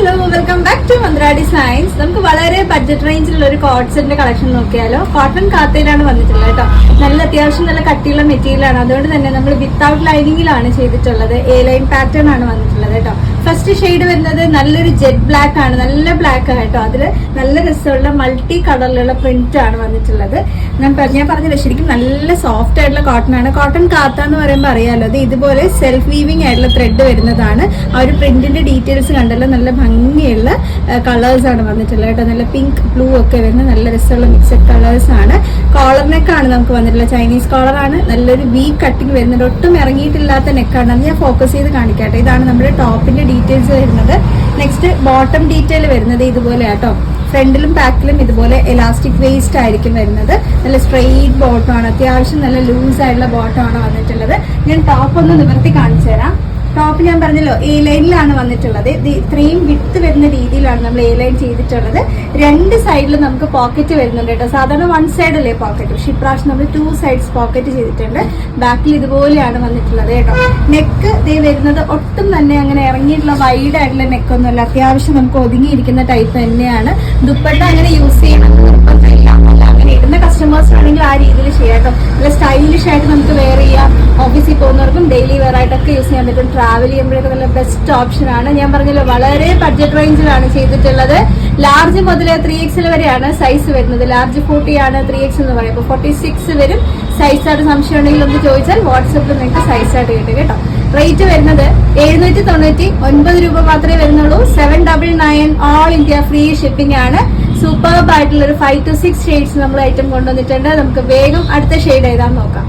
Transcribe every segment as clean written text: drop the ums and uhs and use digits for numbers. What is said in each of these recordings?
Hello, welcome back to Mantra designs. നമുക്ക് വളരെ budget റേഞ്ചിലുള്ള ഒരു കോട്ട് സെറ്റിന്റെ കളക്ഷൻ നോക്കിയാലോ. കോട്ടൺ കാത്തയിലാണ് വന്നിട്ടുള്ളത് കേട്ടോ. നല്ല അത്യാവശ്യം നല്ല കട്ടിയുള്ള മെറ്റീരിയലാണ്. അതുകൊണ്ട് തന്നെ നമ്മൾ വിത്തൗട്ട് ലൈനിങ്ങിലാണ് ചെയ്തിട്ടുള്ളത്. എ ലൈൻ പാറ്റേൺ ആണ് വന്നിട്ടുള്ളത് കേട്ടോ. ഫസ്റ്റ് ഷെയ്ഡ് വരുന്നത് നല്ലൊരു ജെറ്റ് ബ്ലാക്ക് ആണ്. നല്ല ബ്ലാക്ക് ആണ് കേട്ടോ. അതിൽ നല്ല രസമുള്ള മൾട്ടി കളറിലുള്ള പ്രിന്റ് ആണ് വന്നിട്ടുള്ളത്. ഞാൻ പറഞ്ഞില്ല, ശരിക്കും നല്ല സോഫ്റ്റ് ആയിട്ടുള്ള കോട്ടൺ ആണ്. കോട്ടൺ കാത്ത എന്ന് പറയുമ്പോൾ അറിയാലോ, അത് ഇതുപോലെ സെൽഫ് വീവിംഗ് ആയിട്ടുള്ള ത്രെഡ് വരുന്നതാണ്. ആ ഒരു പ്രിന്റിന്റെ ഡീറ്റെയിൽസ് കണ്ടല്ലോ. നല്ല ഭംഗിയുള്ള കളേഴ്സ് ആണ് വന്നിട്ടുള്ളത് കേട്ടോ. നല്ല പിങ്ക് ബ്ലൂ ഒക്കെ വരുന്ന നല്ല രസമുള്ള മിക്സഡ് കളേഴ്സ് ആണ്. കോളർ നെക്കാണ് നമുക്ക് വന്നിട്ടുള്ളത്. ചൈനീസ് കോളർ ആണ്. നല്ലൊരു വി കട്ടിങ് വരുന്നുണ്ട്. ഒട്ടും ഇറങ്ങിയിട്ടില്ലാത്ത നെക്കാണ്. അത് ഞാൻ ഫോക്കസ് ചെയ്ത് കാണിക്കട്ടെ. ഇതാണ് നമ്മുടെ ടോപ്പിന്റെ ഡീറ്റെയിൽസ് വരുന്നത്. നെക്സ്റ്റ് ബോട്ടം ഡീറ്റെയിൽ വരുന്നത് ഇതുപോലെ കേട്ടോ. ഫ്രണ്ടിലും ബാക്കിലും ഇതുപോലെ എലാസ്റ്റിക് വേസ്റ്റ് ആയിരിക്കും വരുന്നത്. നല്ല സ്ട്രെയിറ്റ് ബോട്ടം ആണ്. അത്യാവശ്യം നല്ല ലൂസ് ആയിട്ടുള്ള ബോട്ടം ആണ് വന്നിട്ടുള്ളത്. ഞാൻ ടോപ്പ് ഒന്ന് നിവർത്തി കാണിച്ചു തരാം. ടോപ്പ് ഞാൻ പറഞ്ഞല്ലോ എ ലൈനിലാണ് വന്നിട്ടുള്ളത്. ഇത് ഇത്രയും വിട്ട് വരുന്ന രീതിയിലാണ് നമ്മൾ എ ലൈൻ ചെയ്തിട്ടുള്ളത്. രണ്ട് സൈഡിലും നമുക്ക് പോക്കറ്റ് വരുന്നുണ്ട് കേട്ടോ. സാധാരണ വൺ സൈഡ് അല്ലേ പോക്കറ്റ്, പക്ഷെ ഇപ്രാവശ്യം നമ്മൾ 2 സൈഡ്സ് പോക്കറ്റ് ചെയ്തിട്ടുണ്ട്. ബാക്കിൽ ഇതുപോലെയാണ് വന്നിട്ടുള്ളത് കേട്ടോ. നെക്ക് ഇതേ വരുന്നത് ഒട്ടും തന്നെ അങ്ങനെ ഇറങ്ങിയിട്ടുള്ള വൈഡ് ആയിട്ടുള്ള നെക്കൊന്നുമല്ല. അത്യാവശ്യം നമുക്ക് ഒതുങ്ങിയിരിക്കുന്ന ടൈപ്പ് തന്നെയാണ്. ദുപ്പട്ട അങ്ങനെ യൂസ് ചെയ്യണം അങ്ങനെ ഇടുന്ന കസ്റ്റമേഴ്സ് ആണെങ്കിൽ ആ രീതിയിൽ ചെയ്യാം കേട്ടോ. നല്ല സ്റ്റൈലിഷ് ആയിട്ട് നമുക്ക് വെയർ ചെയ്യാം. ഓഫീസിൽ പോകുന്നവർക്കും ഡെയിലി വെയർ ആയിട്ടൊക്കെ യൂസ് ചെയ്യാൻ പറ്റും. ട്രാവൽ ചെയ്യുമ്പോഴൊക്കെ നല്ല ബെസ്റ്റ് ഓപ്ഷൻ ആണ്. ഞാൻ പറഞ്ഞല്ലോ, വളരെ ബഡ്ജറ്റ് റേഞ്ചിലാണ് ചെയ്തിട്ടുള്ളത്. ലാർജ് മുതൽ 3XL വരെയാണ് സൈസ് വരുന്നത്. ലാർജ് 40 ആണ്, 3X എന്ന് പറയും. അപ്പോൾ 46 വരും. സൈസായിട്ട് സംശയം ഉണ്ടെങ്കിൽ ഒന്ന് ചോദിച്ചാൽ വാട്സപ്പിൽ നിങ്ങൾക്ക് സൈസായിട്ട് കിട്ടും കേട്ടോ. റേറ്റ് വരുന്നത് 799 രൂപ മാത്രമേ വരുന്നുള്ളൂ. 799 ഓൾ ഇന്ത്യ ഫ്രീ ഷിപ്പിംഗ് ആണ്. സൂപ്പർബ് ആയിട്ടുള്ള ഒരു 5 to 6 ഷെയ്ഡ്സ് നമ്മൾ ഐറ്റം കൊണ്ടുവന്നിട്ടുണ്ട്. നമുക്ക് വേഗം അടുത്ത ഷെയ്ഡ് ഏതാന്ന് നോക്കാം.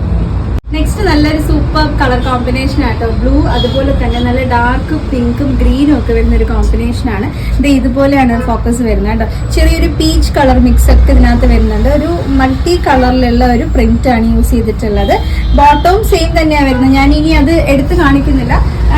നെക്സ്റ്റ് നല്ലൊരു സൂപ്പർ കളർ കോമ്പിനേഷൻ ആട്ടോ. ബ്ലൂ, അതുപോലെ തന്നെ നല്ല ഡാർക്ക് പിങ്കും ഗ്രീനും ഒക്കെ വരുന്ന ഒരു കോമ്പിനേഷൻ ആണ്. ഇത് ഇതുപോലെയാണ് ഫോക്കസ് വരുന്നത് കേട്ടോ. ചെറിയൊരു പീച്ച് കളർ മിക്സ് ഒക്കെ ഇതിനകത്ത് വരുന്നുണ്ട്. ഒരു മൾട്ടി കളറിലുള്ള ഒരു പ്രിന്റ് ആണ് യൂസ് ചെയ്തിട്ടുള്ളത്. ബോട്ടവും സെയിം തന്നെയാണ് വരുന്നത്. ഞാൻ ഇനി അത് എടുത്ത് കാണിക്കുന്നില്ല.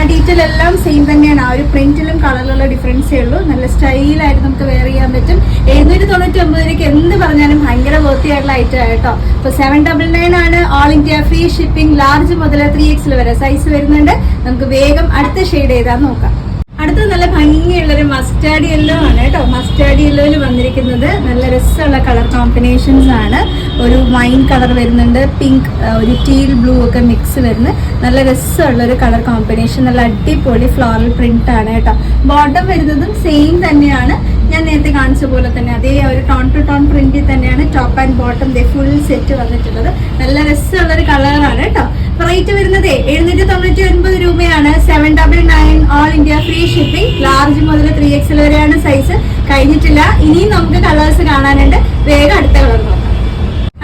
ഡീറ്റെയിൽ എല്ലാം സെയിം തന്നെയാണ്. ആ ഒരു പ്രിന്റിലും കളറിലുള്ള ഡിഫറൻസേ ഉള്ളൂ. നല്ല സ്റ്റൈലായിട്ട് നമുക്ക് വെയർ ചെയ്യാൻ പറ്റും. 799 രൂപയ്ക്ക് എന്ത് പറഞ്ഞാലും ഭയങ്കര വർത്തി ആയിട്ടുള്ള ഐറ്റം ആയിട്ടോ. അപ്പൊ 799 ആണ് all India free shipping. Large മുതൽ 3XL വരെ സൈസ് വരുന്നുണ്ട്. നമുക്ക് വേഗം അടുത്ത ഷെയ്ഡ് ഏതാന്ന് നോക്കാം. അടുത്ത നല്ല ഭംഗിയുള്ളൊരു മസ്റ്റാർഡ് യെല്ലോ ആണ് കേട്ടോ. മസ്റ്റാർഡ് യെല്ലോയിൽ വന്നിരിക്കുന്നത് നല്ല രസമുള്ള കളർ കോമ്പിനേഷൻസ് ആണ്. ഒരു വൈൻ കളർ വരുന്നുണ്ട്, പിങ്ക്, ഒരു ടീൽ ബ്ലൂ ഒക്കെ മിക്സ് വരുന്ന നല്ല രസമുള്ള ഒരു കളർ കോമ്പിനേഷൻ. നല്ല അടിപൊളി ഫ്ലോറൽ പ്രിന്റ് ആണ് കേട്ടോ. ബോട്ടം വരുന്നതും സെയിം തന്നെയാണ്. ഞാൻ നേരത്തെ കാണിച്ച പോലെ തന്നെ അതേ ഒരു ടോൺ ടു ടോൺ പ്രിന്റിൽ തന്നെയാണ് top and bottom full set വന്നിട്ടുള്ളത്. നല്ല രസമുള്ള ഒരു കളറാണ് കേട്ടോ. റേറ്റ് വരുന്നത് 799 രൂപയാണ്. 799 all India free shipping. Large മുതൽ 3XL വരെയാണ് സൈസ്. കഴിഞ്ഞിട്ടില്ല. ഇനിയും നമുക്ക് കളേഴ്സ് കാണാനുണ്ട്. വേഗം അടുത്ത കളർ നോക്കാം.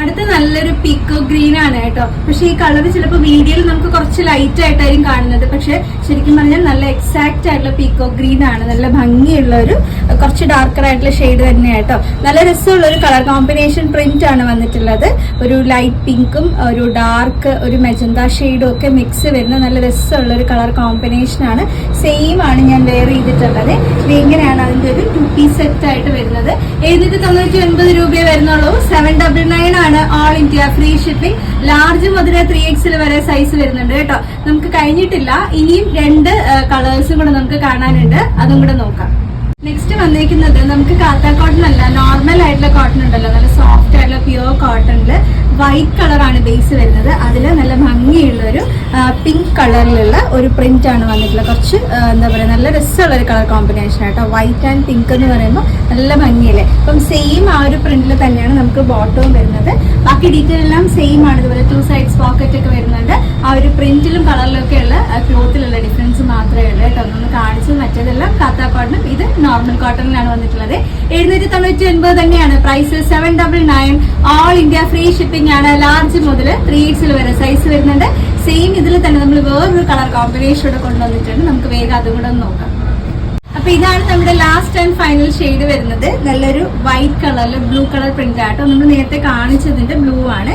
അടുത്ത നല്ലൊരു പീക്കോ ഗ്രീൻ ആണ് കേട്ടോ. പക്ഷെ ഈ കളർ ചിലപ്പോൾ വീഡിയോയിൽ നമുക്ക് കുറച്ച് ലൈറ്റ് ആയിട്ടായിരിക്കും കാണുന്നത്. പക്ഷെ ശരിക്കും പറഞ്ഞാൽ നല്ല എക്സാക്ട് ആയിട്ടുള്ള പീക്കോ ഗ്രീൻ ആണ്. നല്ല ഭംഗിയുള്ള ഒരു കുറച്ച് ഡാർക്കർ ആയിട്ടുള്ള ഷെയ്ഡ് തന്നെയാട്ടോ. നല്ല രസമുള്ള ഒരു കളർ കോമ്പിനേഷൻ പ്രിന്റ് ആണ് വന്നിട്ടുള്ളത്. ഒരു ലൈറ്റ് പിങ്കും ഒരു ഡാർക്ക് ഒരു മെജന്ത ഷെയ്ഡും ഒക്കെ മിക്സ് വരുന്ന നല്ല രസമുള്ള ഒരു കളർ കോമ്പിനേഷൻ ആണ്. സെയിം ആണ് ഞാൻ വെയർ ചെയ്തിട്ടുള്ളത്. ഇത് ഇങ്ങനെയാണ് അതിന്റെ ഒരു 2 പീസ് സെറ്റ് ആയിട്ട് വരുന്നത്. 799 രൂപയെ വരുന്നുള്ളൂ. 799 ആണ് all India free shipping. Large മുതൽ 3XL വരെ സൈസ് വരുന്നുണ്ട് കേട്ടോ. നമുക്ക് കഴിഞ്ഞിട്ടില്ല. ഇനിയും 2 കളേഴ്സും കൂടെ നമുക്ക് കാണാനുണ്ട്. അതും കൂടെ നോക്കാം. നെക്സ്റ്റ് വന്നിരിക്കുന്നത് നമുക്ക് കാത്ത കോട്ടൺ അല്ല, നോർമൽ ആയിട്ടുള്ള കോട്ടൺ ഉണ്ടല്ലോ, നല്ല സോഫ്റ്റ് ആയിട്ടുള്ള പ്യുവർ കോട്ടണില് വൈറ്റ് കളറാണ് ബേസ് വരുന്നത്. അതിൽ നല്ല ഭംഗിയുള്ള ഒരു പിങ്ക് കളറിലുള്ള ഒരു പ്രിന്റ് ആണ് വന്നിട്ടുള്ളത്. കുറച്ച് എന്താ പറയുക, നല്ല രസമുള്ള ഒരു കളർ കോമ്പിനേഷൻ ആട്ടോ. വൈറ്റ് ആൻഡ് പിങ്ക് എന്ന് പറയുമ്പോൾ നല്ല ഭംഗിയല്ലേ. അപ്പം സെയിം ആ ഒരു പ്രിന്റിൽ തന്നെയാണ് നമുക്ക് ബോട്ടവും വരുന്നത്. ബാക്കി ഡീറ്റെയിൽ എല്ലാം സെയിം ആണ്. ഇതുപോലെ 2 സൈഡ്സ് പോക്കറ്റ് ഒക്കെ വരുന്നുണ്ട്. ആ ഒരു പ്രിന്റിലും കളറിലും ഒക്കെ ഉള്ള ക്ലോത്തിലുള്ള ഡിഫറൻസ് മാത്രമേ ഉള്ളൂ കേട്ടോ. നമ്മൾ കാണിച്ചു. മറ്റേതെല്ലാം കാത്ത കോട്ടണും ഇത് നോർമൽ കോട്ടണിലാണ് വന്നിട്ടുള്ളത്. 799 തന്നെയാണ് price. 799 all India free shipping ആണ്. ലാർജ് മുതൽ 3XL വരെ സൈസ് വരുന്നുണ്ട്. സെയിം ഇതിൽ തന്നെ നമ്മൾ വേറൊരു കളർ കോമ്പിനേഷൻ കൂടെ കൊണ്ടുവന്നിട്ടുണ്ട്. നമുക്ക് വേഗം അതും കൂടെ ഒന്ന് നോക്കാം. അപ്പൊ ഇതാണ് നമ്മുടെ ലാസ്റ്റ് ആൻഡ് ഫൈനൽ ഷെയ്ഡ് വരുന്നത്. നല്ലൊരു വൈറ്റ് കളറിൽ ബ്ലൂ കളർ പ്രിന്റ് ആട്ടോ. നമ്മൾ നേരത്തെ കാണിച്ചതിന്റെ ബ്ലൂ ആണ്.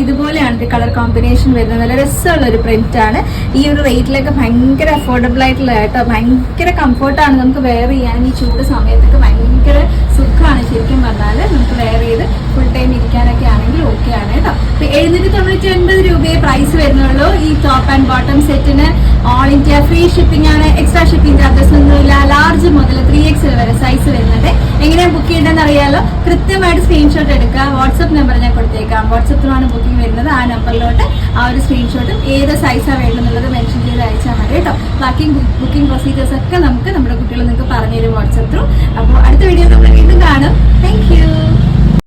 ഇതുപോലെയാണ് കളർ കോമ്പിനേഷൻ വരുന്നത്. നല്ല രസമുള്ള ഒരു പ്രിന്റ് ആണ്. ഈ ഒരു റേറ്റിലൊക്കെ ഭയങ്കര അഫോർഡബിൾ ആയിട്ടുള്ള കേട്ടോ. ഭയങ്കര കംഫർട്ടാണ് നമുക്ക് വെയർ ചെയ്യാൻ. ഈ ചൂട് സമയത്തൊക്കെ ഭയങ്കര സുഖമാണ് ശരിക്കും പറഞ്ഞാല്. നമുക്ക് വെയർ ചെയ്ത് ഫുൾ ടൈം ഇരിക്കാനൊക്കെ ആണെങ്കിൽ ഓക്കെ ആണ് കേട്ടോ. 799 രൂപയെ പ്രൈസ് വരുന്നുള്ളൂ. ഈ ടോപ്പ് ആൻഡ് ബോട്ടം സെറ്റിന് ഓൾ ഇന്ത്യ ഫ്രീ ഷിപ്പിംഗ് ആണ്. എക്സ്ട്രാ ഷിപ്പിംഗ് ചാർജസ് ഒന്നുമില്ല. ലാർജ് മുതൽ 3X ബുക്ക് ചെയ്യേണ്ടതെന്ന് അറിയാലോ. കൃത്യമായിട്ട് സ്ക്രീൻഷോട്ട് എടുക്കുക. വാട്സ്ആപ്പ് നമ്പർ ഞാൻ കൊടുത്തേക്കാം. വാട്സ്ആപ്പിലാണ് ബുക്കിംഗ് വരുന്നത്. ആ നമ്പറിലോട്ട് ആ ഒരു സ്ക്രീൻഷോട്ടും ഏത് സൈസാണ് വേണ്ടതെന്നുള്ളത് മെൻഷൻ ചെയ്ത് അയച്ചാൽ മതി കേട്ടോ. ബാക്കി ബുക്കിംഗ് പ്രൊസീജിയേഴ്സ് ഒക്കെ നമുക്ക് നമ്മുടെ കുട്ടികൾ നിങ്ങൾക്ക് പറഞ്ഞു തരും വാട്സ്ആപ്പ് ത്രൂ. അപ്പോൾ അടുത്ത വീഡിയോ നമ്മൾ